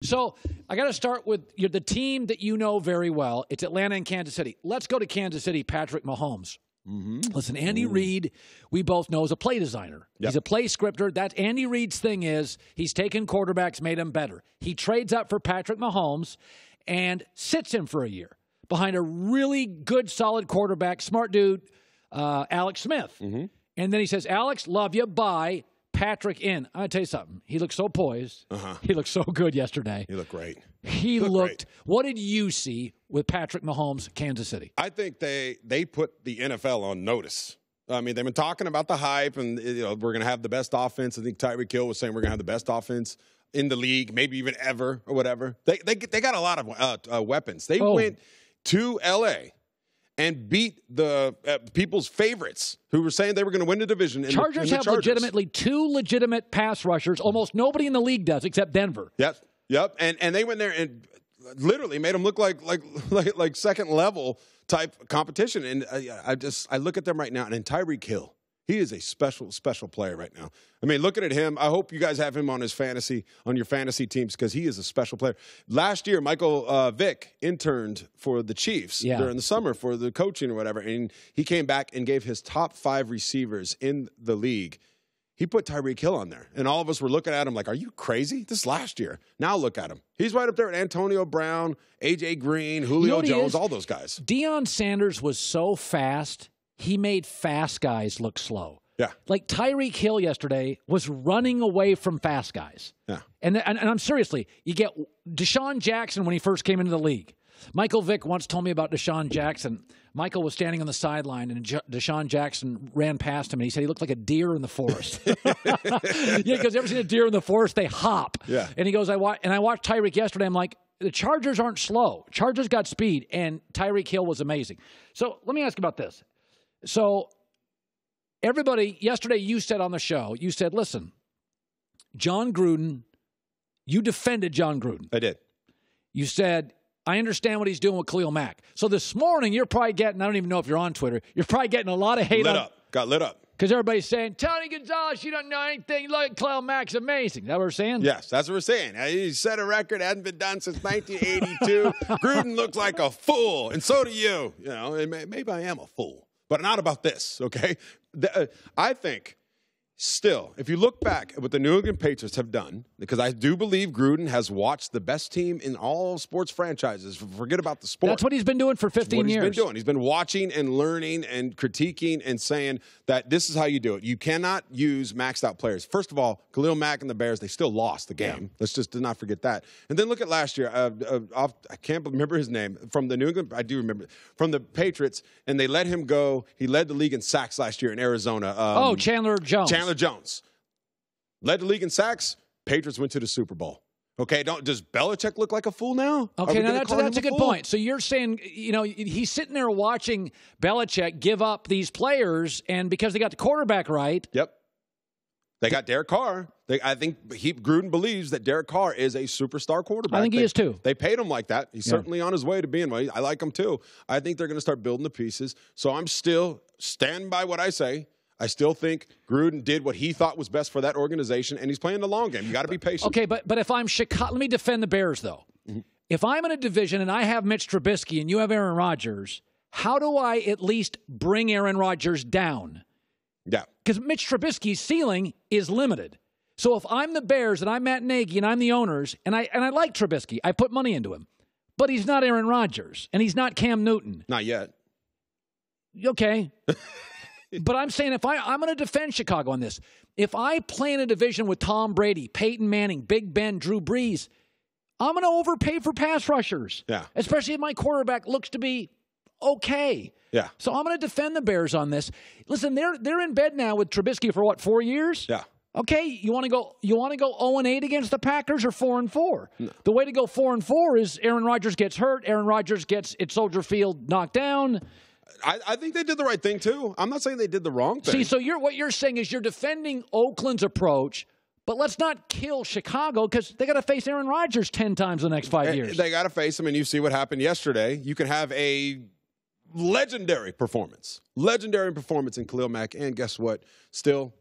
So I got to start with the team that you know very well. It's Atlanta and Kansas City. Let's go to Kansas City, Patrick Mahomes. Mm-hmm. Listen, Andy Reid, we both know, is a play designer. Yep. He's a play scripter. That's Andy Reid's thing is he's taken quarterbacks, made them better. He trades up for Patrick Mahomes and sits him for a year behind a really good, solid quarterback, smart dude, Alex Smith. Mm-hmm. And then he says, Alex, love you, bye. Patrick in. I'm going to tell you something. He looked so poised. Uh-huh. He looked so good yesterday. He looked great. He looked great. What did you see with Patrick Mahomes, Kansas City? I think they put the NFL on notice. I mean, they've been talking about the hype, and we're going to have the best offense. I think Tyreek Hill was saying we're going to have the best offense in the league, maybe even ever or whatever. They got a lot of weapons. They went to L.A. and beat the people's favorites who were saying they were going to win the division. Chargers have legitimately two legitimate pass rushers. Almost nobody in the league does except Denver. Yep. And they went there and literally made them look like second level type competition. And I look at them right now, and Tyreek Hill, he is a special player right now. I mean, looking at him, I hope you guys have him on your fantasy teams because he is a special player. Last year, Vick interned for the Chiefs during the summer for the coaching or whatever, and he came back and gave his top 5 receivers in the league. He put Tyreek Hill on there, and all of us were looking at him like, are you crazy? This is last year. Now look at him. He's right up there with Antonio Brown, A.J. Green, Julio Jones, all those guys. Deion Sanders was so fast. He made fast guys look slow. Yeah. Like Tyreek Hill yesterday was running away from fast guys. Yeah. And I'm seriously, you get DeSean Jackson when he first came into the league. Michael Vick once told me about DeSean Jackson. Michael was standing on the sideline, and DeSean Jackson ran past him, and he said he looked like a deer in the forest. Yeah, because you ever seen a deer in the forest? They hop. Yeah. And he goes, I watched Tyreek yesterday. I'm like, the Chargers aren't slow. Chargers got speed, and Tyreek Hill was amazing. So let me ask you about this. So everybody, yesterday you said on the show, you said, listen, John Gruden, you defended John Gruden. I did. You said, I understand what he's doing with Khalil Mack. So this morning you're probably getting, I don't even know if you're on Twitter, you're probably getting a lot of hate. Got lit up. Because everybody's saying, Tony Gonzalez, you don't know anything. Look, Khalil Mack's amazing. Is that what we're saying? Yes, that's what we're saying. He set a record, hadn't been done since 1982. Gruden looks like a fool, and so do you. You know, maybe I am a fool. But not about this, okay? I think, still, if you look back at what the New England Patriots have done, because I do believe Gruden has watched the best team in all sports franchises. Forget about the sport. That's what he's been doing for 15 years. He's been doing. He's been watching and learning and critiquing and saying that this is how you do it. You cannot use maxed out players. First of all, Khalil Mack and the Bears, they still lost the game. Yeah. Let's just not forget that. And then look at last year. I can't remember his name. From the New England, I do remember. From the Patriots, and they let him go. He led the league in sacks last year in Arizona. Chandler Jones. Chandler Jones. Led the league in sacks. Patriots went to the Super Bowl. Okay, does Belichick look like a fool now? Okay, now that's a good point. So you're saying, he's sitting there watching Belichick give up these players, and because they got the quarterback right. Yep. They got Derek Carr. I think Gruden believes that Derek Carr is a superstar quarterback. I think he is too. They paid him like that. He's certainly on his way to being one. I like him too. I think they're going to start building the pieces. So I'm still stand by what I say. I still think Gruden did what he thought was best for that organization, and he's playing the long game. You got to be patient. Okay, but if I'm Chicago, let me defend the Bears, though. Mm-hmm. If I'm in a division and I have Mitch Trubisky and you have Aaron Rodgers, how do I at least bring Aaron Rodgers down? Yeah. Because Mitch Trubisky's ceiling is limited. So if I'm the Bears and I'm Matt Nagy and I'm the owners, and I like Trubisky, I put money into him, but he's not Aaron Rodgers, and he's not Cam Newton. Not yet. Okay. But I'm saying I'm going to defend Chicago on this. If I play in a division with Tom Brady, Peyton Manning, Big Ben, Drew Brees, I'm going to overpay for pass rushers. Yeah. Especially if my quarterback looks to be okay. Yeah. So I'm going to defend the Bears on this. Listen, they're in bed now with Trubisky for what, 4 years? Yeah. Okay, you want to go 0-8 against the Packers or 4-4? No. The way to go 4-4 is Aaron Rodgers gets hurt, Aaron Rodgers gets at Soldier Field knocked down. I think they did the right thing, too. I'm not saying they did the wrong thing. See, so what you're saying is you're defending Oakland's approach, but let's not kill Chicago because they got to face Aaron Rodgers 10 times in the next 5 years. They got to face him, and you see what happened yesterday. You can have a legendary performance in Khalil Mack, and guess what? Still,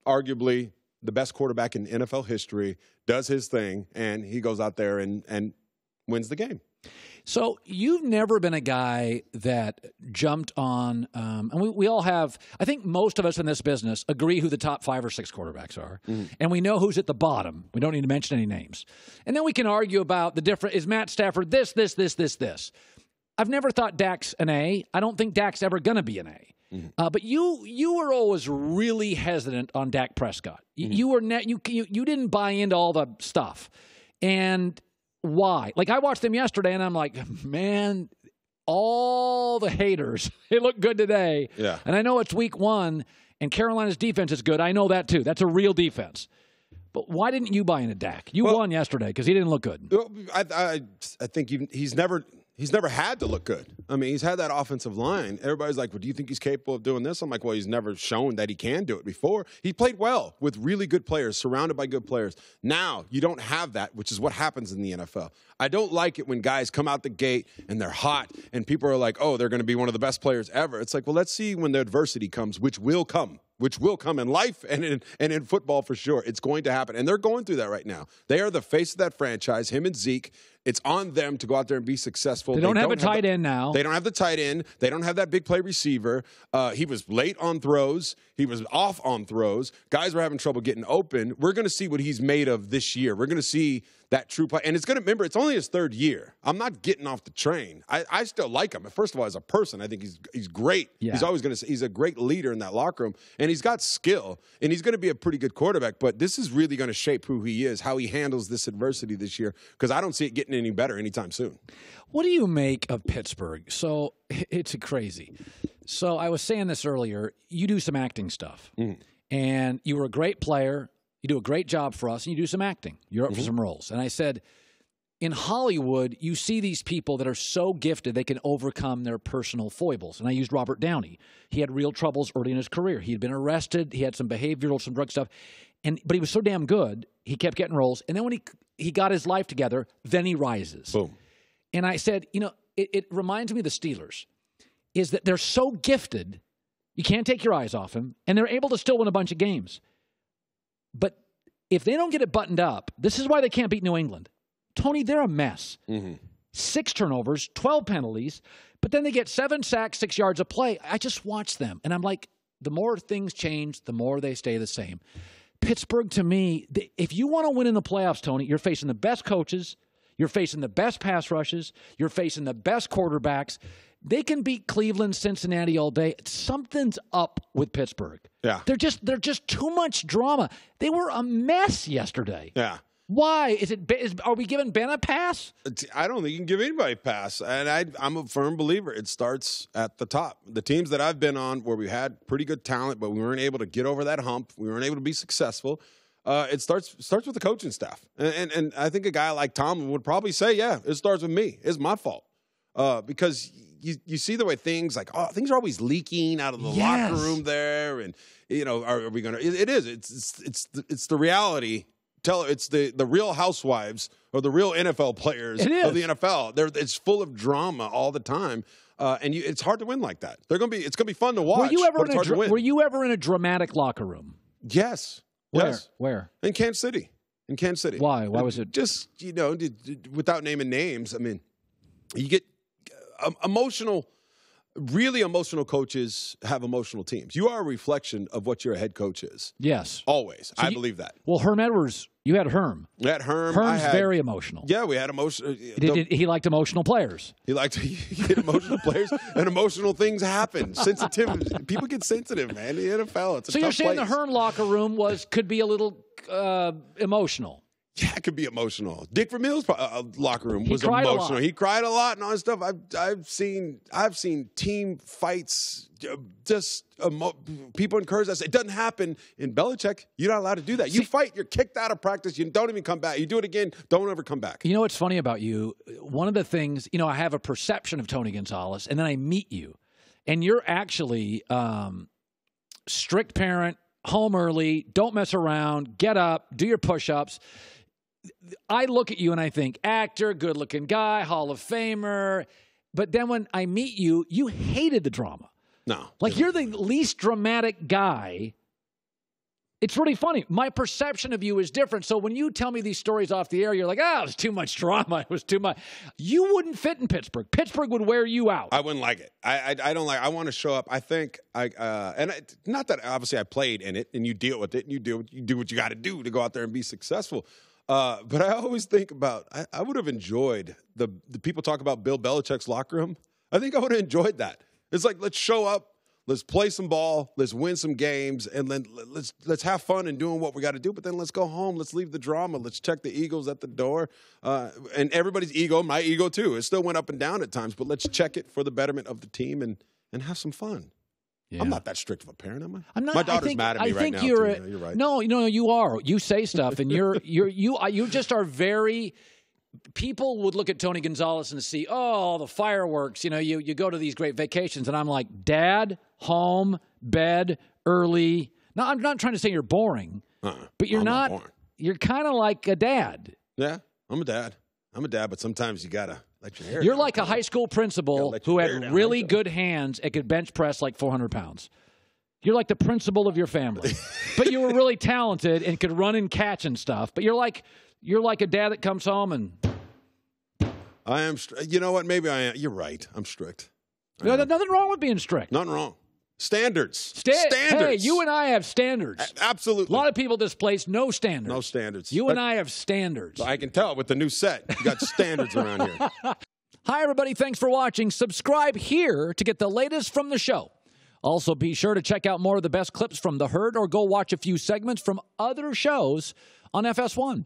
arguably, the best quarterback in NFL history, does his thing, and he goes out there and wins the game. So you've never been a guy that jumped on, and we all have, I think most of us in this business agree who the top 5 or 6 quarterbacks are, and we know who's at the bottom. We don't need to mention any names. And then we can argue about the different, is Matt Stafford this? I've never thought Dak's an A. I don't think Dak's ever going to be an A. But you were always really hesitant on Dak Prescott. You didn't buy into all the stuff. And why? Like, I watched them yesterday, and I'm like, man, all the haters, they look good today. Yeah. And I know it's week 1, and Carolina's defense is good. I know that, too. That's a real defense. But why didn't you buy into Dak? You won yesterday because he didn't look good. I think he's never had to look good. I mean, he's had that offensive line. Everybody's like, well, do you think he's capable of doing this? I'm like, well, he's never shown that he can do it before. He played well with really good players, surrounded by good players. Now, you don't have that, which is what happens in the NFL. I don't like it when guys come out the gate and they're hot and people are like, oh, they're going to be one of the best players ever. It's like, well, let's see when the adversity comes, which will come in life and in football for sure. It's going to happen. And they're going through that right now. They are the face of that franchise, him and Zeke. It's on them to go out there and be successful. They don't have a tight end now. They don't have the tight end. They don't have that big play receiver. He was late on throws. He was off on throws. Guys were having trouble getting open. We're going to see what he's made of this year. We're going to see that true play. And it's going to, remember, it's only his 3rd year. I'm not getting off the train. I still like him. First of all, as a person, I think he's great. Yeah. He's a great leader in that locker room. And he's got skill. And he's going to be a pretty good quarterback. But this is really going to shape who he is, how he handles this adversity this year. Because I don't see it getting any better anytime soon. What do you make of Pittsburgh? So it's crazy. So I was saying this earlier. You do some acting stuff. And you were a great player. You do a great job for us, and you do some acting. You're up for some roles. And I said, in Hollywood, you see these people that are so gifted they can overcome their personal foibles. And I used Robert Downey. He had real troubles early in his career. He had been arrested. He had some behavioral, some drug stuff. But he was so damn good, he kept getting roles. And then when he got his life together, then he rises. Boom. And I said, it reminds me of the Steelers, is that they're so gifted, you can't take your eyes off them, and they're able to still win a bunch of games. But if they don't get it buttoned up, this is why they can't beat New England. Tony, they're a mess. 6 turnovers, 12 penalties, but then they get 7 sacks, 6 yards of play. I just watch them, and I'm like, the more things change, the more they stay the same. Pittsburgh, to me, if you want to win in the playoffs, Tony, you're facing the best coaches, you're facing the best pass rushes, you're facing the best quarterbacks. They can beat Cleveland, Cincinnati all day. Something's up with Pittsburgh. Yeah. They're just too much drama. They were a mess yesterday. Yeah. Why? Are we giving Ben a pass? I don't think you can give anybody a pass. And I'm a firm believer. It starts at the top. The teams that I've been on where we had pretty good talent, but we weren't able to get over that hump, we weren't able to be successful, it starts with the coaching staff. And I think a guy like Tom would probably say, yeah, it starts with me. It's my fault. Because you see the way things are always leaking out of the locker room there, and are we going to? It is. It's the reality. It's the Real Housewives or the real NFL players of the NFL. It's full of drama all the time, and it's hard to win like that. It's going to be fun to watch. Were you ever in a dramatic locker room? Yes. Where? Yes. Where? In Kansas City. Why? Why was it? Just without naming names. I mean, you get emotional. Really emotional coaches have emotional teams. You are a reflection of what your head coach is. Yes. Always. I believe that. Well, Herm Edwards, you had Herm. We had Herm. Herm's very emotional. Yeah, we had emotional. He liked emotional players. He get emotional players, and emotional things happen. Sensitivity. People get sensitive, man. The NFL, it's a tough place. So you're saying the Herm locker room could be a little emotional? Yeah, it could be emotional. Dick Vermeil's locker room was emotional. He cried a lot and all that stuff. I've seen team fights. People encourage us. It doesn't happen in Belichick. You're not allowed to do that. You fight. You're kicked out of practice. You don't even come back. You do it again. Don't ever come back. You know what's funny about you? One of the things, I have a perception of Tony Gonzalez, and then I meet you, and you're actually strict parent, home early, don't mess around, get up, do your push-ups. I look at you and I think, actor, good-looking guy, Hall of Famer. But then when I meet you, you hated the drama. No. Like, you're the least dramatic guy It's really funny. My perception of you is different. So when you tell me these stories off the air, you're like, it was too much drama. It was too much. You wouldn't fit in Pittsburgh. Pittsburgh would wear you out. I wouldn't like it. I don't like. I want to show up. I think not that obviously I played in it and you deal with it and you do what you got to do to go out there and be successful. But I always think about I would have enjoyed the people talk about Bill Belichick's locker room. I think I would have enjoyed that. It's like, let's show up. Let's play some ball. Let's win some games, and then let's have fun in doing what we got to do. But then let's go home. Let's leave the drama. Let's check the egos at the door, and everybody's ego, my ego too. It still went up and down at times, but let's check it for the betterment of the team and have some fun. Yeah. I'm not that strict of a parent, am I? I'm not. My daughter's mad at me right now. You're right. No, you are. You say stuff, and you just are very. People would look at Tony Gonzalez and see, the fireworks. You go to these great vacations, and I'm like, Dad, home, bed, early. No, I'm not trying to say you're boring, but you're not boring. You're kind of like a dad. Yeah, I'm a dad, but sometimes you gotta let your hair. You're like a high school principal who had really good hands and could bench press like 400 pounds. You're like the principal of your family, but you were really talented and could run and catch and stuff. But you're like a dad that comes home and. I am. You know what? Maybe I am. You're right. I'm strict. There's nothing wrong with being strict. Nothing wrong. Standards. Standards. Hey, you and I have standards. Absolutely. A lot of people this place, no standards. No standards. You and I have standards. I can tell with the new set. You got standards around here. Hi, everybody. Thanks for watching. Subscribe here to get the latest from the show. Also, be sure to check out more of the best clips from The Herd or go watch a few segments from other shows on FS1.